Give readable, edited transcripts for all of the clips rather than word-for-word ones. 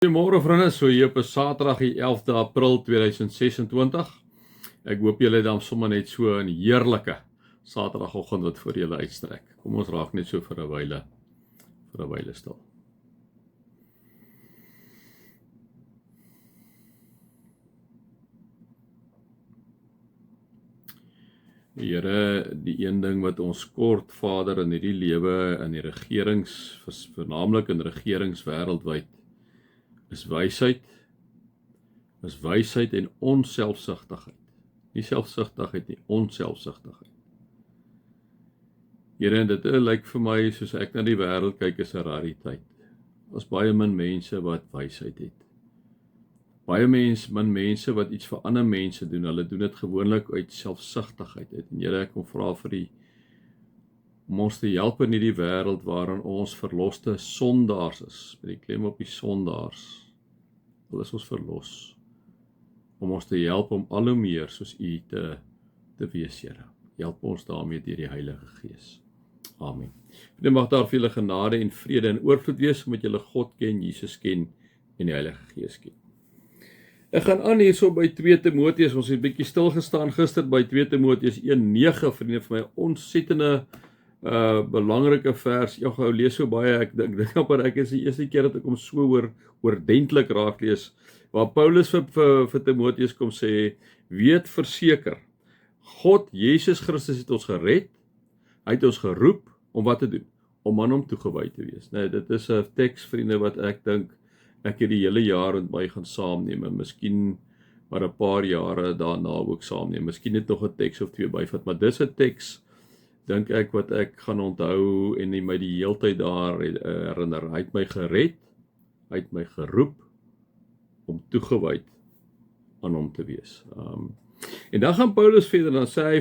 Goeiemôre vriende, so hier op 'n Saterdag die 11de April 2026. Ek hoop julle het dan sommer net so 'n heerlike Saterdagoggend wat voor julle uitstrek. Kom ons raak net so vir 'n wyle stil. Here, die een ding wat ons kort, Vader, in hierdie lewe in die regerings, vernaamlik in regerings wêreldwyd, is wysheid en onselfsugtigheid. Nie selfsugtigheid nie, onselfsugtigheid. Here, en dit lyk vir my soos ek na die wêreld kyk is 'n rariteit. Daar's baie min mense wat wysheid het. Min mense wat iets vir ander mense doen. Hulle doen dit gewoonlik uit selfsugtigheid uit. En Here, ek kom vra vir om ons te help in hierdie wêreld waarin ons verloste sondaars is. Met die klem op die sondaars. Wil is ons verlos. Om ons te help om al hoe meer soos U te wees, Here. Help ons daarmee deur die Heilige Gees. Amen. En mag daar vir julle genade en vrede en oorvloed wees omdat julle God ken, Jesus ken en die Heilige Gees ken. Ek gaan aan hierso by 2 Timoteus. Ons het 'n bietjie stil gestaan gister by 2 Timoteus 1:9, vriende vir my, ontsettende belangrike vers. Ja, gou lees so baie. Ek dink amper ek is die eerste keer dat ek hom so oordentlik raak lees, waar Paulus vir Timoteus kom sê, weet verseker, God, Jesus Christus het ons gered, hy het ons geroep om wat te doen? Om aan hom toegewy te wees. Nee, dit is 'n teks, vriende, wat ek dink ek het die hele jaar met my gaan saamneem, en miskien maar 'n paar jare daarna ook saamneem. Miskien net nog 'n teks of twee byvat, maar dis 'n teks, dink ek, wat ek gaan onthou en my die heeltyd daar herinner. Hy het my gered, hy het my geroep om toegewyd aan hom te wees. En dan gaan Paulus verder, dan sê hy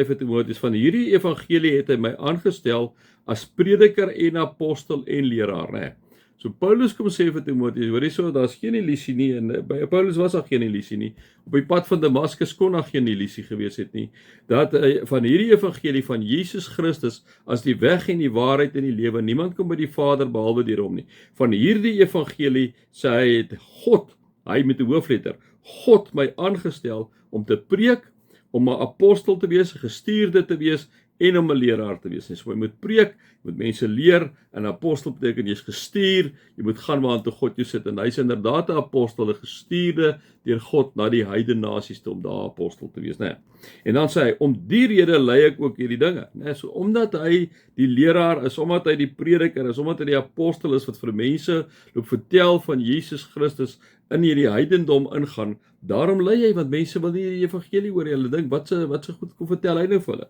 vir Timoteus, van hierdie evangelie het hy my aangestel as prediker en apostel en leraar, né? So Paulus kom sê vir Timoteus, hoor hierso, daar's geen illusie nie, en by Paulus was daar geen illusie nie. Op die pad van Damaskus kon daar geen illusie gewees het nie. Dat van hierdie evangelie van Jesus Christus as die weg en die waarheid en die lewe, niemand kom by die Vader behalwe deur hom nie. Van hierdie evangelie sê hy het God, hy met 'n hoofletter, God my aangestel om te preek, om 'n apostel te wees, 'n gestuurde te wees en om 'n leraar te wees. So jy moet preek, jy moet mense leer, en apostel beteken jy's gestuur, jy moet gaan waartoe God jou sit, en hy's inderdaad 'n apostel, 'n gestuurde deur God na die heidene nasies toe om daar apostel te wees, né? En dan sê hy, om die rede lei ek ook hierdie dinge, né? So omdat hy die leraar is, omdat hy die prediker is, omdat hy die apostel is wat vir mense loop vertel van Jesus Christus in hierdie heidendom ingaan, daarom lei hy, want mense wil nie die evangelie hoor, hulle dink, wat se goed kom vertel hy nou vir hulle?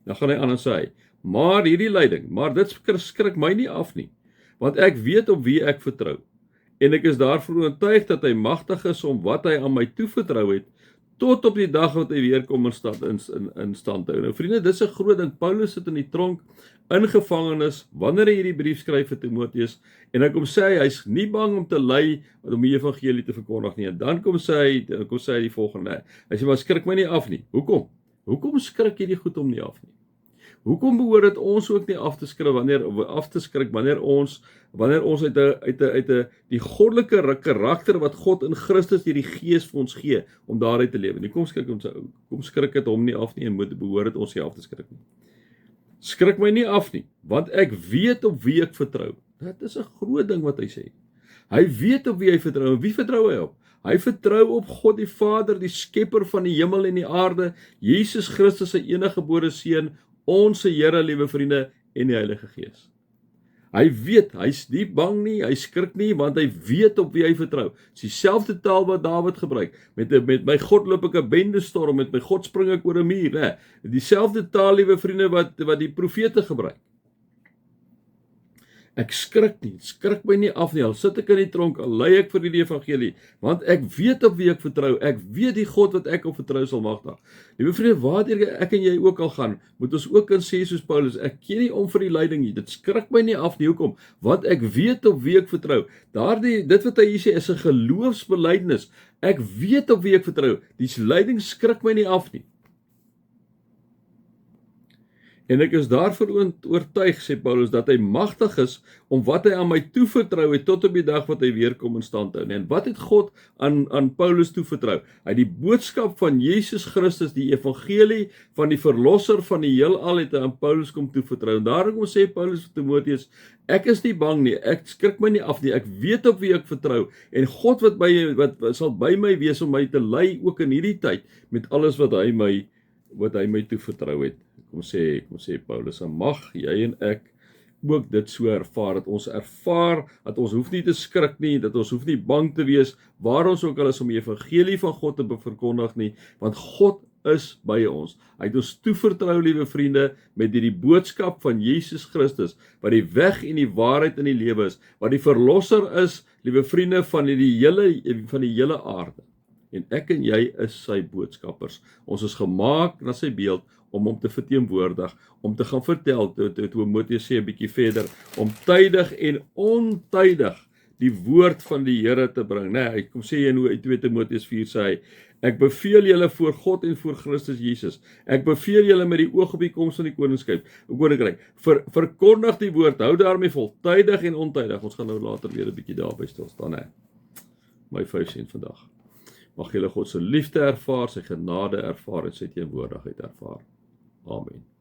Dan gaan hy aan en sê hy, maar hierdie leiding, maar dit skrik my nie af nie, want ek weet op wie ek vertrou, en ek is daarvoor oortuig dat hy magtig is om wat hy aan my toevertrou het, tot op die dag wat hy weer kom in stand hou. Nou vriende, dis 'n groot ding. Paulus sit in die tronk, in gevangenis, wanneer hy hierdie brief skryf vir Timoteus, en hy kom sê hy's nie bang om te ly, om die evangelie te verkondig nie, en dan kom sê hy die volgende, hy sê, maar skrik my nie af nie. Hoekom? Hoekom skrik hierdie goed om nie af nie? Hoekom behoort dit ons ook nie af te skrik wanneer ons uit die goddelike karakter wat God in Christus deur die Gees vir ons gee, om daaruit te lewe? Nie kom skrik dit hom nie af nie, en behoort dit ons nie af te skrik nie. Skrik my nie af nie, want ek weet op wie ek vertrou. Dit is 'n groot ding wat hy sê. Hy weet op wie hy vertrou, en wie vertrou hy op? Hy vertrou op God die Vader, die skepper van die hemel en die aarde, Jesus Christus se eniggebore seun, ons Here, liewe vriende, en die Heilige Gees. Hy weet, hy's nie bang nie, hy skrik nie, want hy weet op wie hy vertrou. Dis dieselfde taal wat Dawid gebruik. Met my God loop ek 'n bendestorm, met my God spring ek oor 'n muur, né? Dieselfde taal, liewe vriende, wat die profete gebruik. Ek skrik nie, skrik my nie af nie, al sit ek in die tronk, al ly ek vir die evangelie, want ek weet op wie ek vertrou, ek weet die God wat ek op vertrou sal magtig. Liewe vriende, waartoe ek en jy ook al gaan, moet ons ook kan sê soos Paulus, ek gee nie om vir die lyding nie, dit skrik my nie af nie, hoekom? Want ek weet op wie ek vertrou. Dit wat hy hier sê is 'n geloofsbelydenis, ek weet op wie ek vertrou, die lyding skrik my nie af nie. En ek is daarvoor oortuig, sê Paulus, dat hy magtig is om wat hy aan my toevertrou het tot op die dag wat hy weer kom in stand hou. En wat het God aan Paulus toevertrou? Hy het die boodskap van Jesus Christus, die evangelie van die verlosser van die heelal, het hy aan Paulus kom toevertrou. En daarom sê Paulus vir Timoteus, ek is nie bang nie, ek skrik my nie af nie, ek weet op wie ek vertrou, en God wat sal by my wees om my te lei ook in hierdie tyd, met alles wat hy my toevertrou het. Kom sê Paulus, en mag jy en ek ook dit so ervaar, dat ons ervaar, dat ons hoef nie te skrik nie, dat ons hoef nie bang te wees, waar ons ook al is om die evangelie van God te verkondig nie, want God is by ons. Hy het ons toevertrou, liewe vriende, met die boodskap van Jesus Christus, wat die weg en die waarheid in die lewe is, wat die verlosser is, liewe vriende, van die hele aarde. En ek en jy is sy boodskappers. Ons is gemaak na sy beeld om hom te verteenwoordig, om te gaan vertel, toe Timoteus sê 'n bietjie verder, om tydig en ontydig die woord van die Here te bring. Hy kom sê in 2 Timoteus 4 sê hy, ek beveel julle voor God en voor Christus Jesus. Ek beveel julle met die oog op die koms van die koninkryk. Verkondig die woord, hou daarmee vol, tydig en ontydig. Ons gaan nou later weer 'n bietjie daarby stil staan. My 5 sent vandag. Mag julle God se liefde ervaar, sy genade ervaar en sy teenwoordigheid ervaar. Amen.